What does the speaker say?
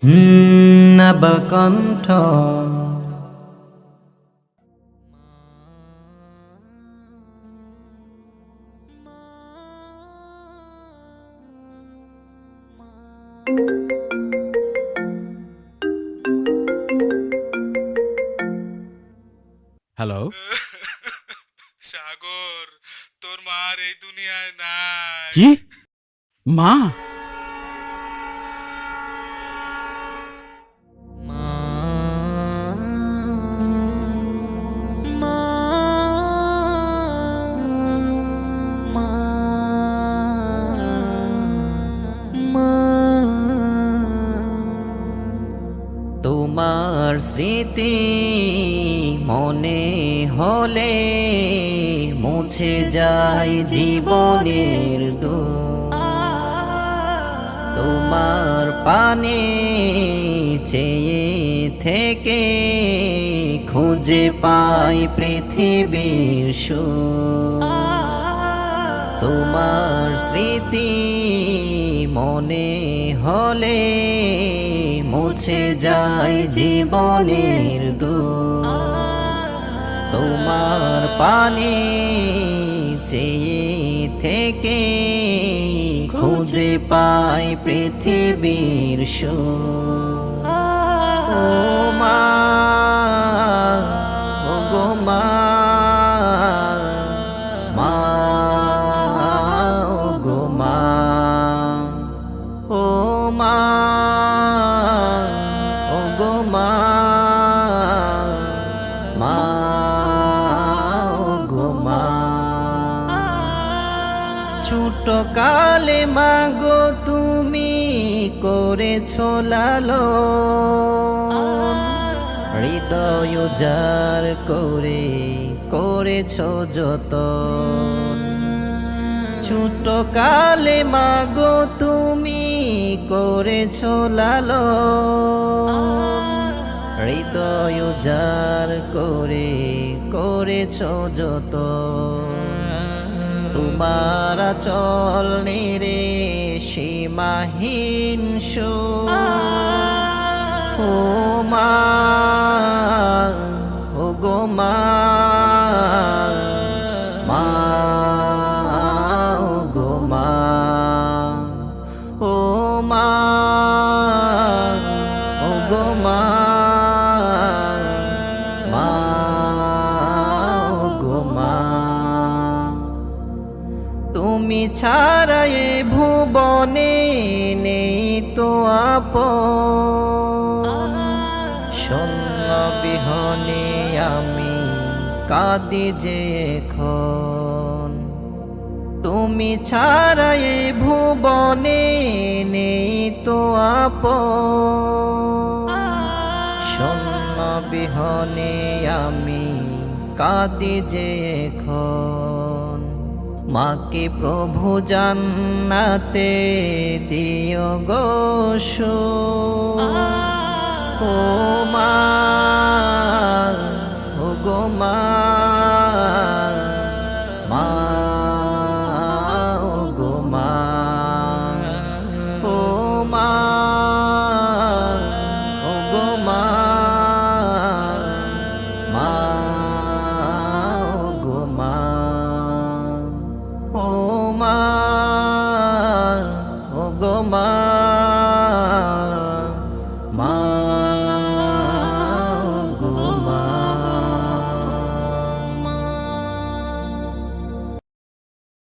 নবকণ্ঠ hello. সাগর, তোর মার এই দুনিয়ায় নাই। কি? মা? তোমার স্মৃতি মনে হলে মুছে যায় জীবনের দুঃখ। তোমার পানে চেয়ে থেকে খুঁজে পাই পৃথিবীর সুখ। তোমার স্মৃতি মনে হলে মুছে যায় জীবনের দুঃখ। তোমার পানে চেয়ে থেকে খুঁজে পাই পৃথিবীর সুখ। ও মা, ও গো মা, মা, ও গো মা, ও মা, ও গো মা, মা, ও গো মা। ছোট কালে মাগো তুমি করেছো লালন, হৃদয় উজাড় করে করেছো যতন। ছোট কালে মাগো তুমি করেছো লালন, হৃদয় উজাড় করে করেছো যতন। তোমার চল নেরে সীমাহীন সুখ। ও মা, ও গো মা, মা, ও গো মা, ও মা, ও গো মা, মা, ও গো মা। তুমি ছাড়া এ ভুবনে নেই তো আপন, শূন্য বিহনে আমি কাঁদি যে এখন। তুমি ছাড়া এ ভুবনে নেই তো আপন, শূন্য বিহনে আমি কাঁদি যে এখন। মাকে প্রভু জান্নাতে দিও গো সুখ। ও